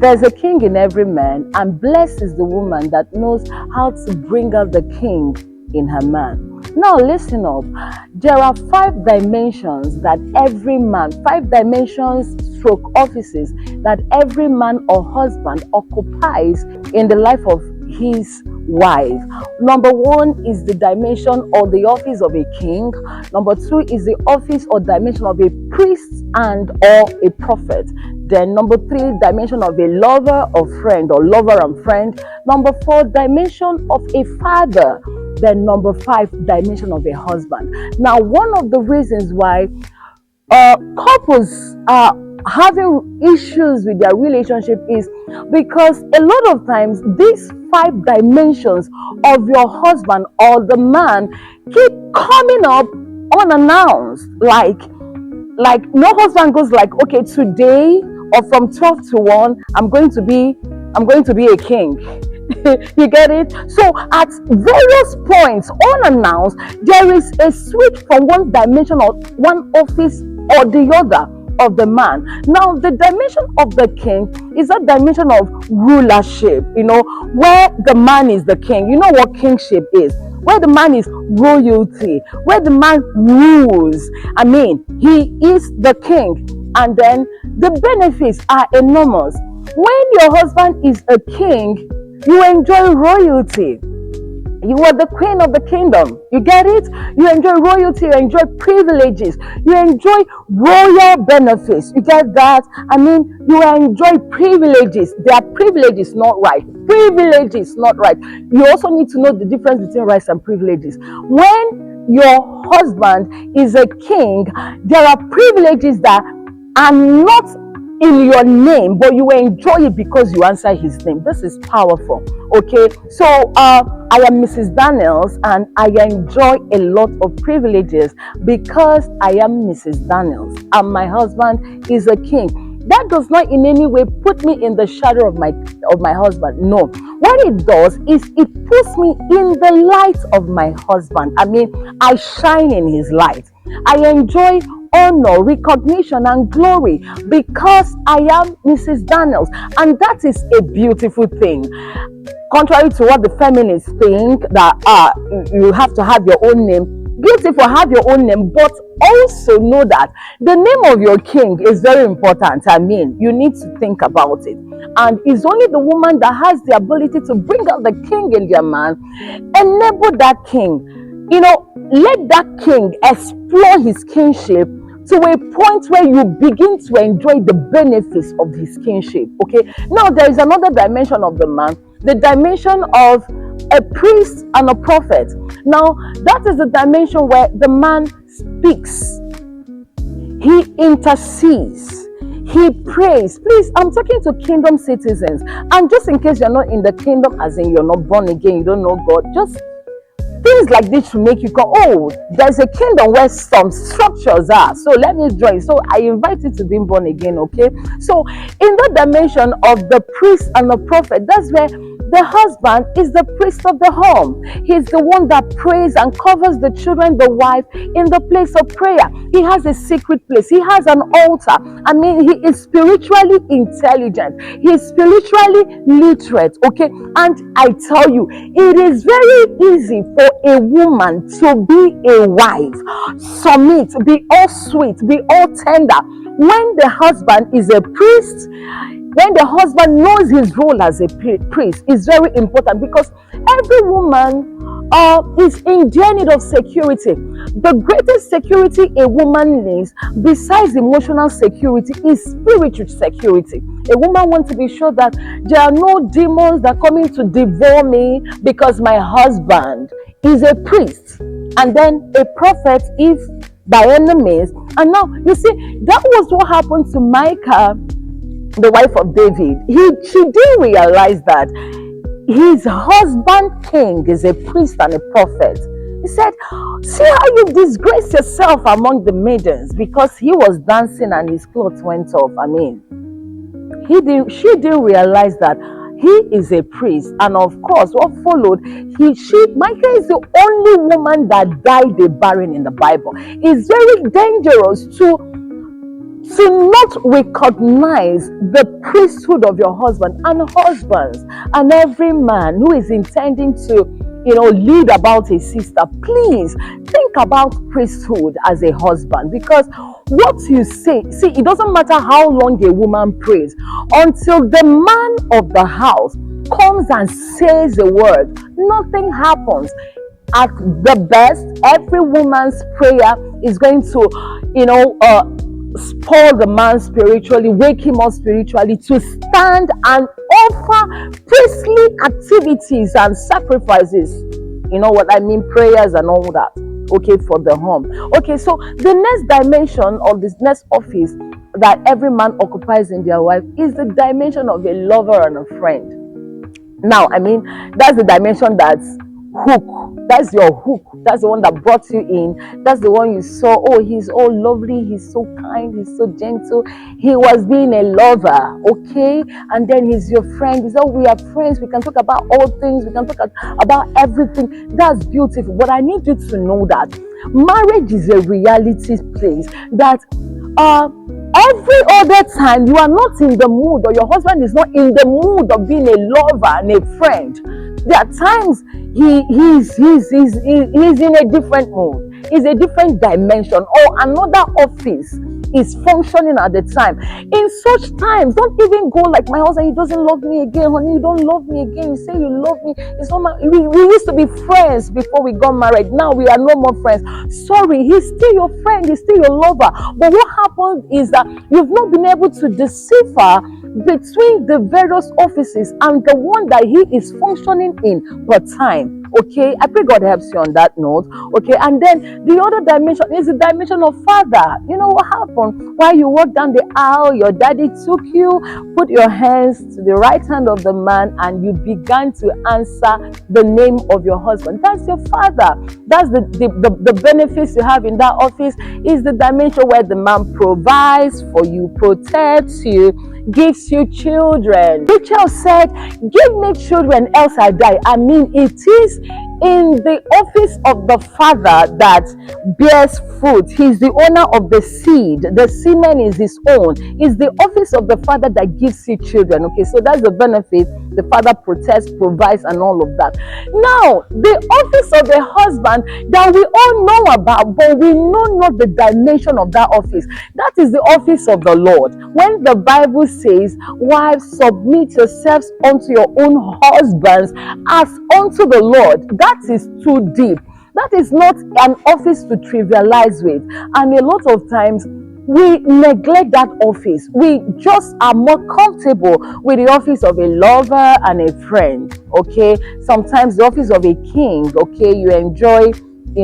There's a king in every man, and blessed is the woman that knows how to bring out the king in her man. Now listen up. There are 5 dimensions that every man, 5 dimensions stroke offices that every man or husband occupies in the life of his wife. Number 1 is the dimension or the office of a king. Number 2 is the office or dimension of a priest and or a prophet. Then number 3, dimension of a lover or friend, or lover and friend. Number 4, dimension of a father. Then number 5, dimension of a husband. Now, one of the reasons why couples are having issues with their relationship is because a lot of times these 5 dimensions of your husband or the man keep coming up unannounced. Like no husband goes like, okay, today or from 12 to 1, I'm going to be a king. You get it? So at various points unannounced, there is a switch from one dimension or one office or the other of the man. Now the dimension of the king is a dimension of rulership, where the man is the king. You know what kingship is? Where the man is royalty, where the man rules. I mean, he is the king, and then the benefits are enormous. When your husband is a king, you enjoy royalty. You are the queen of the kingdom. You get it? You enjoy royalty, you enjoy privileges, you enjoy royal benefits. You get that? I mean, you enjoy privileges. They are privileges, not right. Privileges, not right. You also need to know the difference between rights and privileges. When your husband is a king, there are privileges that are not in your name, but you enjoy it because you answer his name. This is powerful. Okay, so I am Mrs. Daniels, and I enjoy a lot of privileges because I am Mrs. Daniels, and my husband is a king. That does not in any way put me in the shadow of my husband. No. What it does is it puts me in the light of my husband. I mean, I shine in his light. I enjoy honor, recognition, and glory because I am Mrs. Daniels, and that is a beautiful thing. Contrary to what the feminists think, that you have to have your own name. Beautiful, have your own name, but also know that the name of your king is very important. I mean, you need to think about it. And it's only the woman that has the ability to bring out the king in their man, enable that king, let that king explore his kingship to a point where you begin to enjoy the benefits of his kingship. Okay, now there is another dimension of the man, the dimension of a priest and a prophet. Now that is the dimension where the man speaks, he intercedes, he prays. Please, I'm talking to kingdom citizens, and just in case you're not in the kingdom, as in you're not born again, you don't know God, just things like this to make you go, oh, there's a kingdom where some structures are, so let me join. So I invite you to be born again. Okay, so in the dimension of the priest and the prophet, that's where the husband is the priest of the home. He's the one that prays and covers the children, the wife, in the place of prayer. He has a secret place. He has an altar. I mean, he is spiritually intelligent. He is spiritually literate. Okay, and I tell you, it is very easy for a woman to be a wife. Submit, be all sweet, be all tender. When the husband is a priest, when the husband knows his role as a priest, is very important, because every woman is in their need of security. The greatest security a woman needs, besides emotional security, is spiritual security. A woman wants to be sure that there are no demons that are coming to devour me because my husband is a priest, and then a prophet if by any means. And now you see, that was what happened to Micah, the wife of David. She didn't realize that his husband king is a priest and a prophet. He said, see how you disgrace yourself among the maidens, because he was dancing and his clothes went off. I mean, she didn't realize that he is a priest. And of course, what followed, Micah is the only woman that died a barren in the Bible. It's very dangerous to to not recognize the priesthood of your husband, and husbands and every man who is intending to lead about his sister, please think about priesthood as a husband, because what you say, see, it doesn't matter how long a woman prays, until the man of the house comes and says a word, nothing happens. At the best, every woman's prayer is going to spoil the man spiritually, wake him up spiritually to stand and offer priestly activities and sacrifices. You know what I mean? Prayers and all that. Okay, for the home. Okay, so the next dimension of this next office that every man occupies in their wife is the dimension of a lover and a friend. Now, I mean, that's the dimension that's hook. That's your hook. That's the one that brought you in. That's the one you saw. Oh, he's all lovely. He's so kind. He's so gentle. He was being a lover. Okay. And then he's your friend. He's oh, we are friends. We can talk about all things. We can talk about everything. That's beautiful. But I need you to know that marriage is a reality place that every other time you are not in the mood, or your husband is not in the mood of being a lover and a friend. There are times he's in a different mood. He's a different dimension, or another office is functioning at the time. In such times, don't even go like, my husband, he doesn't love me again, honey, you don't love me again. You say you love me. It's not we used to be friends before we got married. Now we are no more friends. Sorry, he's still your friend, he's still your lover. But what happened is that you've not been able to decipher between the various offices and the one that he is functioning in per time. Okay, I pray God helps you on that note. Okay, and then the other dimension is the dimension of father. You know what happened? While you walk down the aisle, your daddy took you, put your hands to the right hand of the man, and you began to answer the name of your husband. That's your father. That's the benefits you have in that office. Is the dimension where the man provides for you, protects you, gives you children. Rachel said, give me children else I die. I mean, it is in the office of the father that bears fruit. He's the owner of the seed. The semen is his own. It's the office of the father that gives you children. Okay, so that's the benefit. The father protects, provides, and all of that. Now, the office of the husband that we all know about, but we know not the dimension of that office. That is the office of the Lord. When the Bible says, wives, submit yourselves unto your own husbands as unto the Lord, that is too deep. That is not an office to trivialize with. And a lot of times, we neglect that office. We just are more comfortable with the office of a lover and a friend. Okay, sometimes the office of a king. Okay, you enjoy,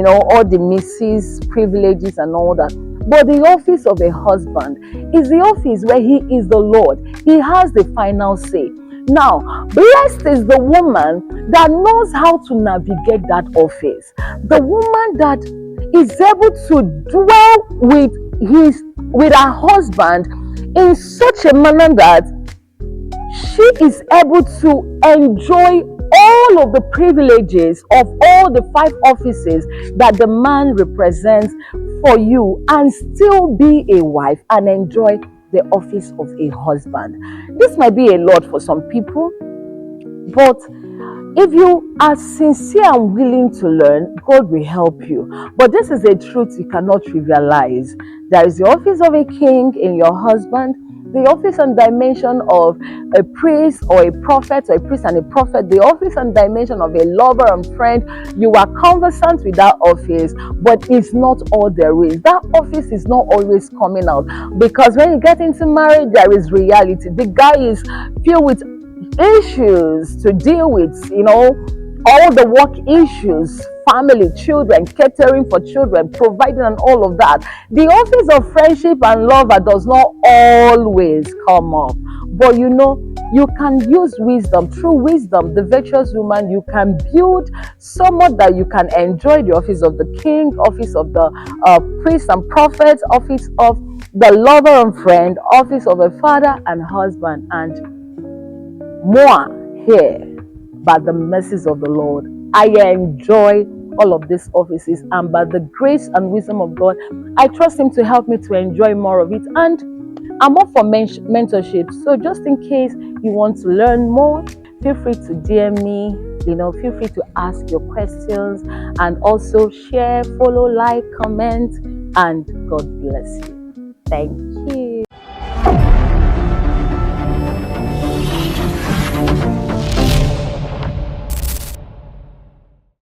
all the misses, privileges, and all that. But the office of a husband is the office where he is the Lord. He has the final say. Now, blessed is the woman that knows how to navigate that office. The woman that is able to dwell with her husband in such a manner that she is able to enjoy all of the privileges of all the 5 offices that the man represents for you, and still be a wife and enjoy the office of a husband. This might be a lot for some people, but if you are sincere and willing to learn, God will help you. But this is a truth you cannot trivialize. There is the office of a king in your husband, the office and dimension of a priest or a prophet, or a priest and a prophet, the office and dimension of a lover and friend. You are conversant with that office, but it's not all there is. That office is not always coming out, because when you get into marriage, there is reality. The guy is filled with issues to deal with, all the work issues, family, children, catering for children, providing, and all of that. The office of friendship and lover does not always come up. But you can use wisdom. Through wisdom, the virtuous woman, you can build so much that you can enjoy the office of the king, office of the priest and prophet, office of the lover and friend, office of a father and husband, and more here. By the mercies of the Lord, I enjoy all of these offices, and by the grace and wisdom of God, I trust Him to help me to enjoy more of it. And I'm all for mentorship. So just in case you want to learn more, feel free to DM me. Feel free to ask your questions and also share, follow, like, comment, and God bless you. Thank you.